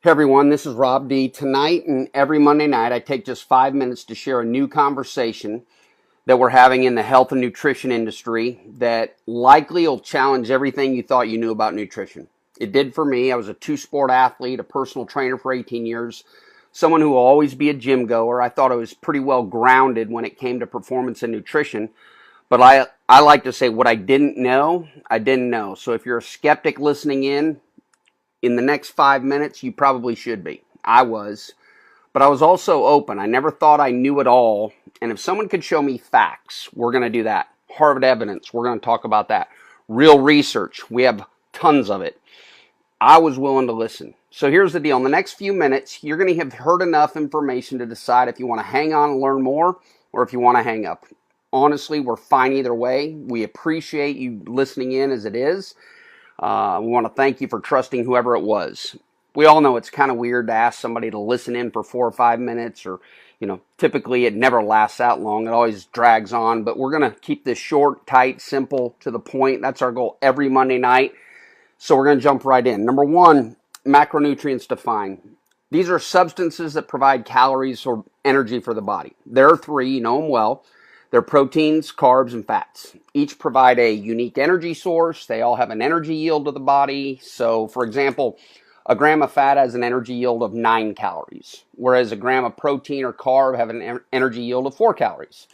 Hey everyone, this is Rob D. Tonight and every Monday night, I take just 5 minutes to share a new conversation that we're having in the health and nutrition industry that likely will challenge everything you thought you knew about nutrition. It did for me. I was a two-sport athlete, a personal trainer for 18 years, someone who will always be a gym goer. I thought I was pretty well grounded when it came to performance and nutrition. But I like to say what I didn't know, I didn't know. So if you're a skeptic listening in the next 5 minutes, you probably should be. I was. But I was also open. I never thought I knew it all. And if someone could show me facts, we're going to do that. Harvard evidence, we're going to talk about that. Real research, we have tons of it. I was willing to listen. So here's the deal. In the next few minutes, you're going to have heard enough information to decide if you want to hang on and learn more or if you want to hang up. Honestly, we're fine either way. We appreciate you listening in as it is. We want to thank you for trusting whoever it was. We all know it's kind of weird to ask somebody to listen in for 4 or 5 minutes, or, typically it never lasts that long. It always drags on, but we're going to keep this short, tight, simple, to the point. That's our goal every Monday night. So we're going to jump right in. Number one, macronutrients defined. These are substances that provide calories or energy for the body. There are three, you know them well. They're proteins, carbs, and fats. Each provide a unique energy source. They all have an energy yield to the body. So, for example, a gram of fat has an energy yield of 9 calories, whereas a gram of protein or carb have an energy yield of 4 calories.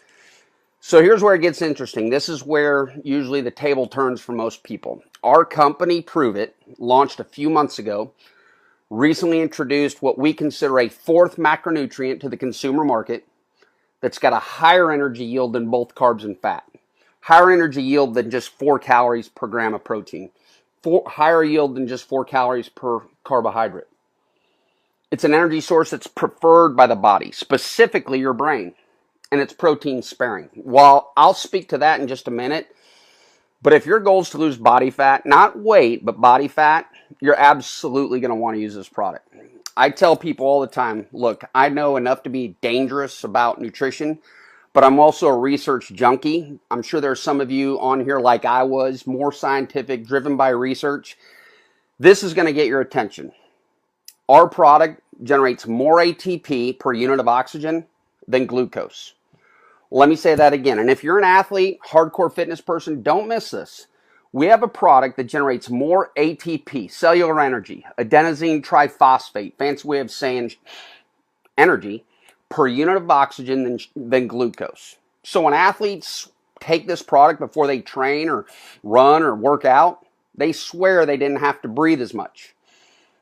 So here's where it gets interesting. This is where usually the table turns for most people. Our company, Prove It, launched a few months ago, recently introduced what we consider a fourth macronutrient to the consumer market, that's got a higher energy yield than both carbs and fat. Higher energy yield than just 4 calories per gram of protein. Higher yield than just 4 calories per carbohydrate. It's an energy source that's preferred by the body, specifically your brain, and it's protein sparing. Well, I'll speak to that in just a minute, but if your goal is to lose body fat, not weight, but body fat, you're absolutely going to want to use this product. I tell people all the time, look, I know enough to be dangerous about nutrition, but I'm also a research junkie. I'm sure there's some of you on here like I was, more scientific, driven by research. This is going to get your attention. Our product generates more ATP per unit of oxygen than glucose. Let me say that again. And if you're an athlete, hardcore fitness person, don't miss this. We have a product that generates more ATP, cellular energy, adenosine triphosphate, fancy way of saying energy, per unit of oxygen than glucose. So when athletes take this product before they train or run or work out, they swear they didn't have to breathe as much.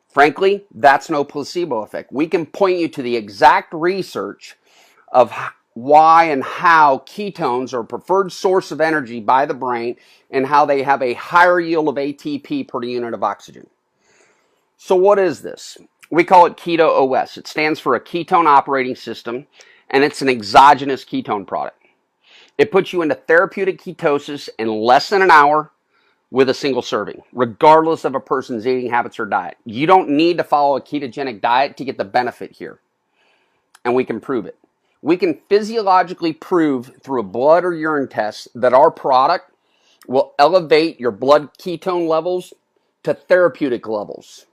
Frankly, that's no placebo effect. We can point you to the exact research of why and how ketones are a preferred source of energy by the brain and how they have a higher yield of ATP per unit of oxygen. So what is this? We call it Ketosis. It stands for a ketone operating system, and it's an exogenous ketone product. It puts you into therapeutic ketosis in less than an hour with a single serving, regardless of a person's eating habits or diet. You don't need to follow a ketogenic diet to get the benefit here, and we can prove it. We can physiologically prove through a blood or urine test that our product will elevate your blood ketone levels to therapeutic levels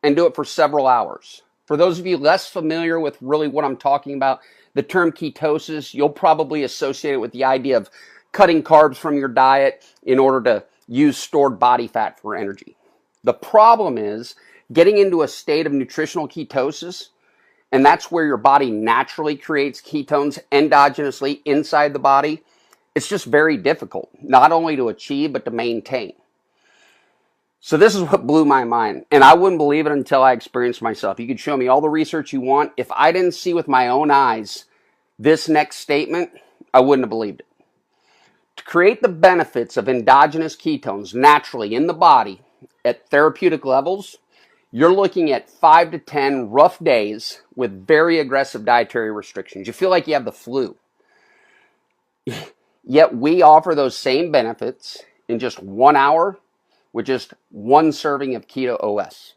and do it for several hours. For those of you less familiar with really what I'm talking about, the term ketosis, you'll probably associate it with the idea of cutting carbs from your diet in order to use stored body fat for energy. The problem is getting into a state of nutritional ketosis, and that's where your body naturally creates ketones endogenously inside the body. It's just very difficult, not only to achieve, but to maintain. So this is what blew my mind, and I wouldn't believe it until I experienced myself. You could show me all the research you want. If I didn't see with my own eyes this next statement, I wouldn't have believed it. To create the benefits of endogenous ketones naturally in the body at therapeutic levels, you're looking at 5 to 10 rough days with very aggressive dietary restrictions. You feel like you have the flu. Yet we offer those same benefits in just 1 hour with just 1 serving of Ketosis.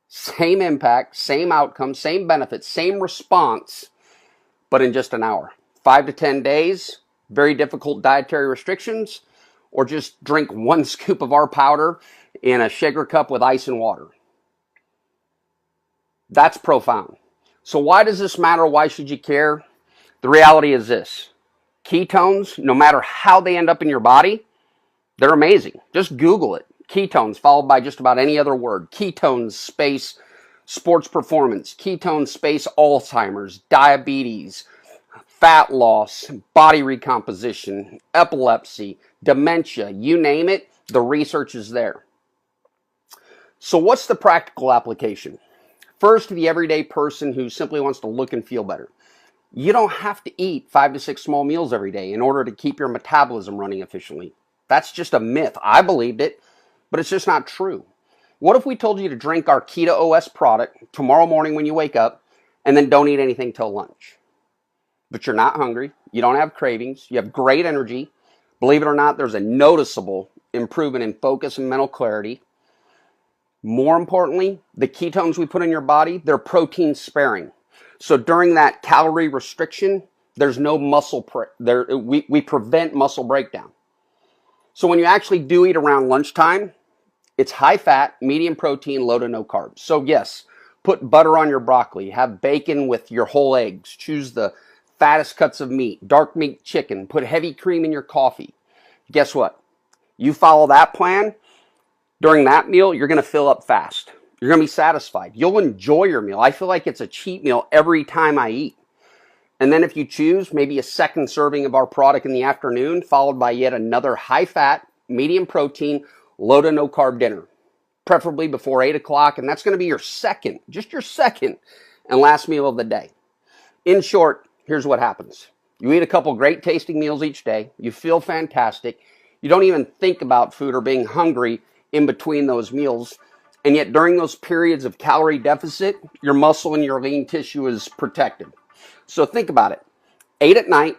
Same impact, same outcome, same benefits, same response, but in just an hour. 5 to 10 days, very difficult dietary restrictions, or just drink 1 scoop of our powder in a shaker cup with ice and water. That's profound. So why does this matter? Why should you care? The reality is this. Ketones, no matter how they end up in your body, they're amazing. Just Google it. Ketones followed by just about any other word. Ketones space sports performance. Ketones space Alzheimer's, diabetes, fat loss, body recomposition, epilepsy, dementia, you name it, the research is there. So what's the practical application? First, to the everyday person who simply wants to look and feel better. You don't have to eat 5 to 6 small meals every day in order to keep your metabolism running efficiently. That's just a myth. I believed it, but it's just not true. What if we told you to drink our Ketosis product tomorrow morning when you wake up and then don't eat anything till lunch? But you're not hungry, you don't have cravings, you have great energy. Believe it or not, there's a noticeable improvement in focus and mental clarity. More importantly, the ketones we put in your body, they're protein sparing. So during that calorie restriction, there's no muscle, we prevent muscle breakdown. So when you actually do eat around lunchtime, it's high fat, medium protein, low to no carbs. So yes, put butter on your broccoli, have bacon with your whole eggs, choose the fattest cuts of meat, dark meat chicken, put heavy cream in your coffee. Guess what? You follow that plan, during that meal, you're going to fill up fast. You're going to be satisfied. You'll enjoy your meal. I feel like it's a cheat meal every time I eat. And then if you choose, maybe a second serving of our product in the afternoon, followed by yet another high-fat, medium protein, low to no carb dinner, preferably before 8 o'clock. And that's going to be your second, just your second and last meal of the day. In short, here's what happens. You eat a couple great tasting meals each day. You feel fantastic. You don't even think about food or being hungry in between those meals. And yet during those periods of calorie deficit, your muscle and your lean tissue is protected. So think about it. 8 at night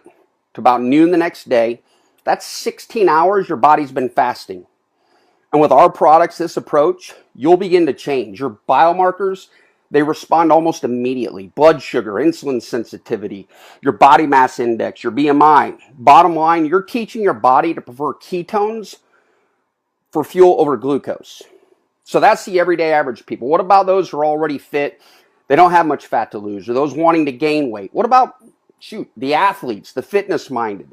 to about noon the next day, that's 16 hours your body's been fasting. And with our products, this approach, you'll begin to change. Your biomarkers, they respond almost immediately. Blood sugar, insulin sensitivity, your body mass index, your BMI. Bottom line, you're teaching your body to prefer ketones for fuel over glucose. So that's the everyday average people. What about those who are already fit? They don't have much fat to lose, or those wanting to gain weight. What about, the athletes, the fitness-minded?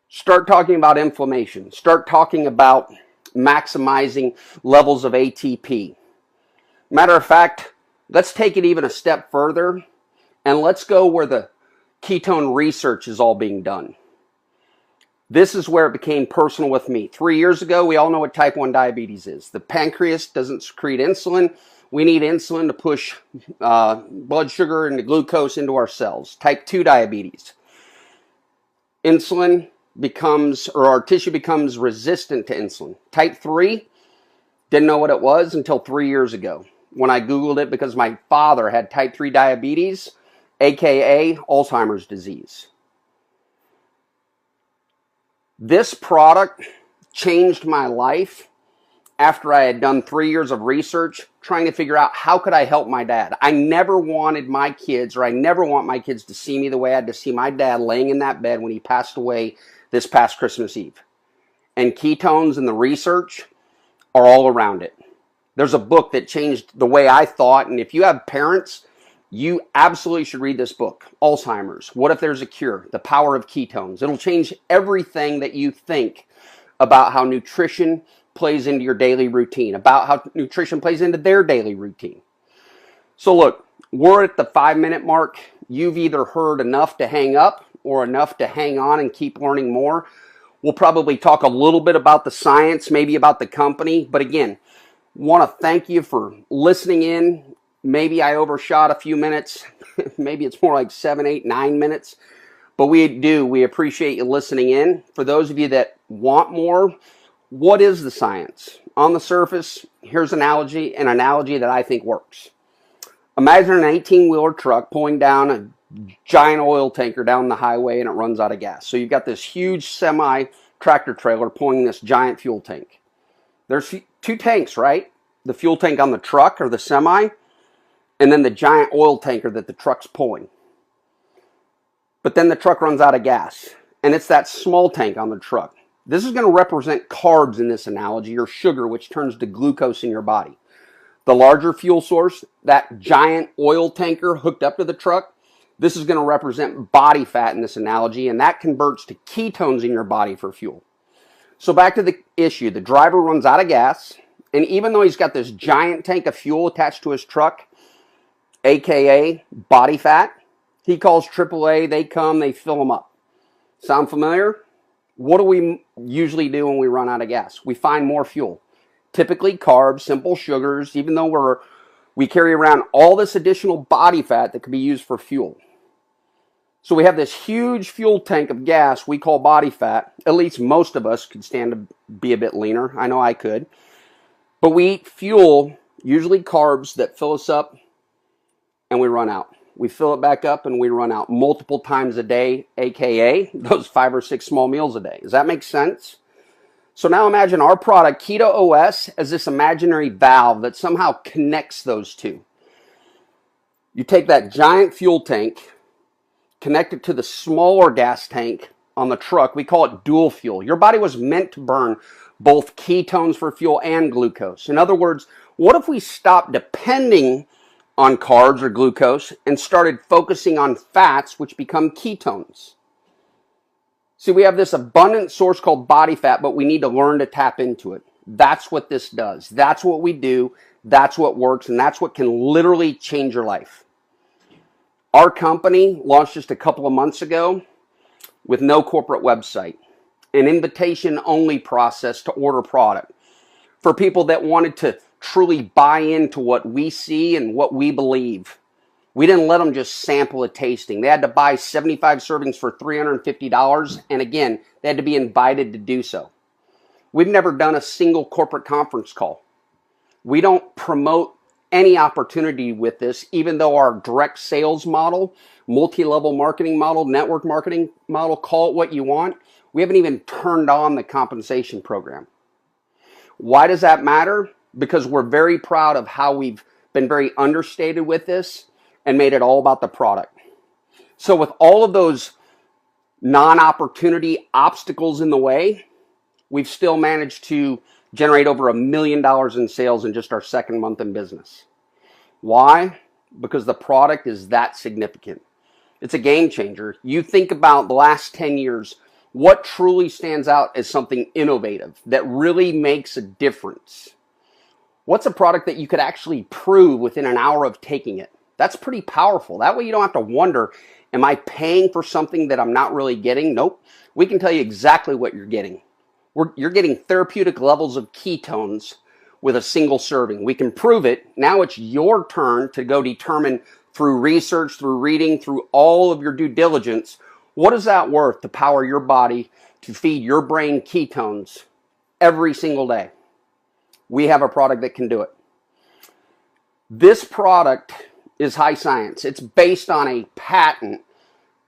Start talking about inflammation. Start talking about maximizing levels of ATP. Matter of fact, let's take it even a step further, and let's go where the ketone research is all being done. This is where it became personal with me. 3 years ago, we all know what type 1 diabetes is. The pancreas doesn't secrete insulin. We need insulin to push blood sugar and the glucose into our cells. Type 2 diabetes. Insulin becomes, or our tissue becomes resistant to insulin. Type 3, didn't know what it was until 3 years ago when I Googled it because my father had type 3 diabetes, aka Alzheimer's disease. This product changed my life after I had done 3 years of research trying to figure out how could I help my dad. I never wanted my kids, or I never want my kids to see me the way I had to see my dad laying in that bed when he passed away this past Christmas Eve. And ketones and the research are all around it. There's a book that changed the way I thought, and if you have parents, you absolutely should read this book, Alzheimer's. What if there's a cure? The power of ketones. It'll change everything that you think about how nutrition plays into your daily routine, about how nutrition plays into their daily routine. So look, we're at the 5-minute mark. You've either heard enough to hang up or enough to hang on and keep learning more. We'll probably talk a little bit about the science, maybe about the company. But again, want to thank you for listening in. Maybe I overshot a few minutes. Maybe it's more like 7, 8, 9 minutes. But we appreciate you listening in. For those of you that want more, what is the science? On the surface, here's an analogy that I think works. Imagine an 18-wheeler truck pulling down a giant oil tanker down the highway and it runs out of gas. So you've got this huge semi-tractor trailer pulling this giant fuel tank. There's 2 tanks, right? The fuel tank on the truck or the semi, and then the giant oil tanker that the truck's pulling. But then the truck runs out of gas, and it's that small tank on the truck. This is going to represent carbs in this analogy, or sugar, which turns to glucose in your body. The larger fuel source, that giant oil tanker hooked up to the truck, this is going to represent body fat in this analogy, and that converts to ketones in your body for fuel. So back to the issue. The driver runs out of gas, and even though he's got this giant tank of fuel attached to his truck, aka body fat, he calls AAA, they come, they fill him up. Sound familiar? What do we usually do when we run out of gas? We find more fuel. Typically carbs, simple sugars, even though we carry around all this additional body fat that can be used for fuel. So we have this huge fuel tank of gas we call body fat. At least most of us could stand to be a bit leaner. I know I could. But we eat fuel, usually carbs, that fill us up and we run out. We fill it back up and we run out multiple times a day, aka those 5 or 6 small meals a day. Does that make sense? So now imagine our product, Keto OS, as this imaginary valve that somehow connects those two. You take that giant fuel tank, connect it to the smaller gas tank on the truck. We call it dual fuel. Your body was meant to burn both ketones for fuel and glucose. In other words, what if we stopped depending on carbs or glucose and started focusing on fats, which become ketones? See, we have this abundant source called body fat, but we need to learn to tap into it. That's what this does. That's what we do. That's what works, and that's what can literally change your life. Our company launched just a couple of months ago with no corporate website, an invitation-only process to order product for people that wanted to truly buy into what we see and what we believe. We didn't let them just sample a tasting. They had to buy 75 servings for $350, and again, they had to be invited to do so. We've never done a single corporate conference call. We don't promote any opportunity with this, even though our direct sales model, multi-level marketing model, network marketing model, call it what you want, we haven't even turned on the compensation program. Why does that matter? Because we're very proud of how we've been very understated with this and made it all about the product. So with all of those non-opportunity obstacles in the way, we've still managed to generate over $1 million in sales in just our second month in business. Why? Because the product is that significant. It's a game changer. You think about the last 10 years, what truly stands out as something innovative that really makes a difference? What's a product that you could actually prove within an hour of taking it? That's pretty powerful. That way you don't have to wonder, am I paying for something that I'm not really getting? Nope. We can tell you exactly what you're getting. You're getting therapeutic levels of ketones with a single serving. We can prove it. Now it's your turn to go determine through research, through reading, through all of your due diligence, what is that worth to power your body to feed your brain ketones every single day? We have a product that can do it. This product is high science. It's based on a patent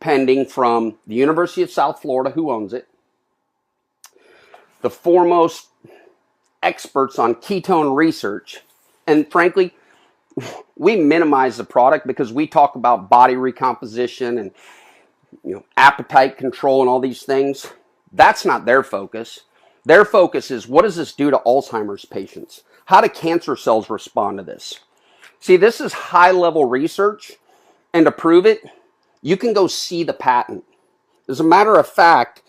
pending from the University of South Florida, who owns it, the foremost experts on ketone research. And frankly, we minimize the product because we talk about body recomposition and appetite control and all these things. That's not their focus. Their focus is, what does this do to Alzheimer's patients? How do cancer cells respond to this? See, this is high-level research, and to prove it, you can go see the patent. As a matter of fact,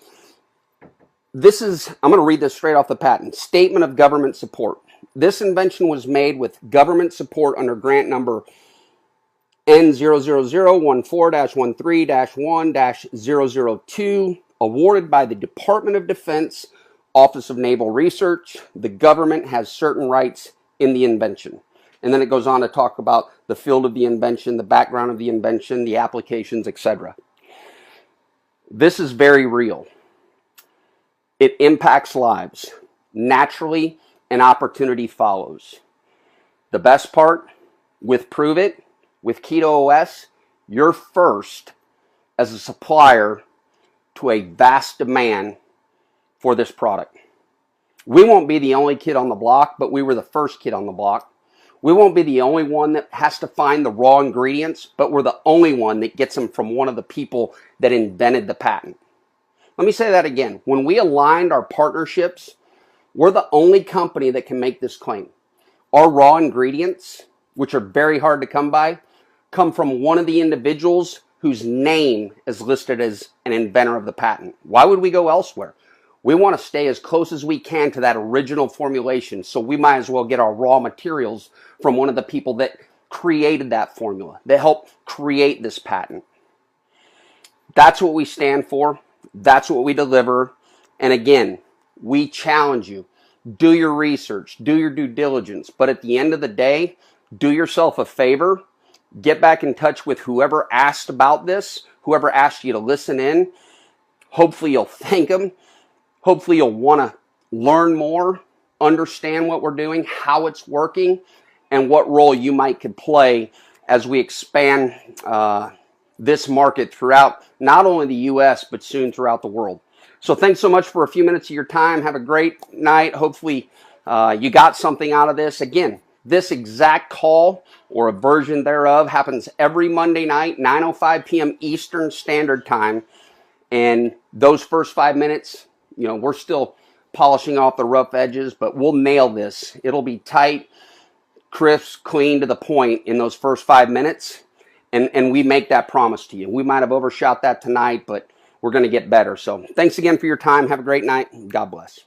I'm going to read this straight off the patent. Statement of government support. This invention was made with government support under grant number N00014-13-1-002, awarded by the Department of Defense, Office of Naval Research. The government has certain rights in the invention. And then it goes on to talk about the field of the invention, the background of the invention, the applications, etc. This is very real. It impacts lives. Naturally, an opportunity follows. The best part, with Prove It, with Keto OS, you're first as a supplier to a vast demand for this product. We won't be the only kid on the block, but we were the first kid on the block. We won't be the only one that has to find the raw ingredients, but we're the only one that gets them from one of the people that invented the patent. Let me say that again. When we aligned our partnerships, we're the only company that can make this claim. Our raw ingredients, which are very hard to come by, come from one of the individuals whose name is listed as an inventor of the patent. Why would we go elsewhere? We want to stay as close as we can to that original formulation, so we might as well get our raw materials from one of the people that created that formula, that helped create this patent. That's what we stand for. That's what we deliver. And again, we challenge you. Do your research, do your due diligence, but at the end of the day, do yourself a favor. Get back in touch with whoever asked about this, whoever asked you to listen in. Hopefully you'll thank them. Hopefully you'll want to learn more, understand what we're doing, how it's working, and what role you might could play as we expand this market throughout not only the U.S., but soon throughout the world. So thanks so much for a few minutes of your time. Have a great night. Hopefully you got something out of this. Again, this exact call or a version thereof happens every Monday night, 9:05 p.m. Eastern Standard Time. And those first 5 minutes, we're still polishing off the rough edges, but we'll nail this. It'll be tight, crisp, clean, to the point in those first 5 minutes. And we make that promise to you. We might have overshot that tonight, but we're going to get better. So thanks again for your time. Have a great night. God bless.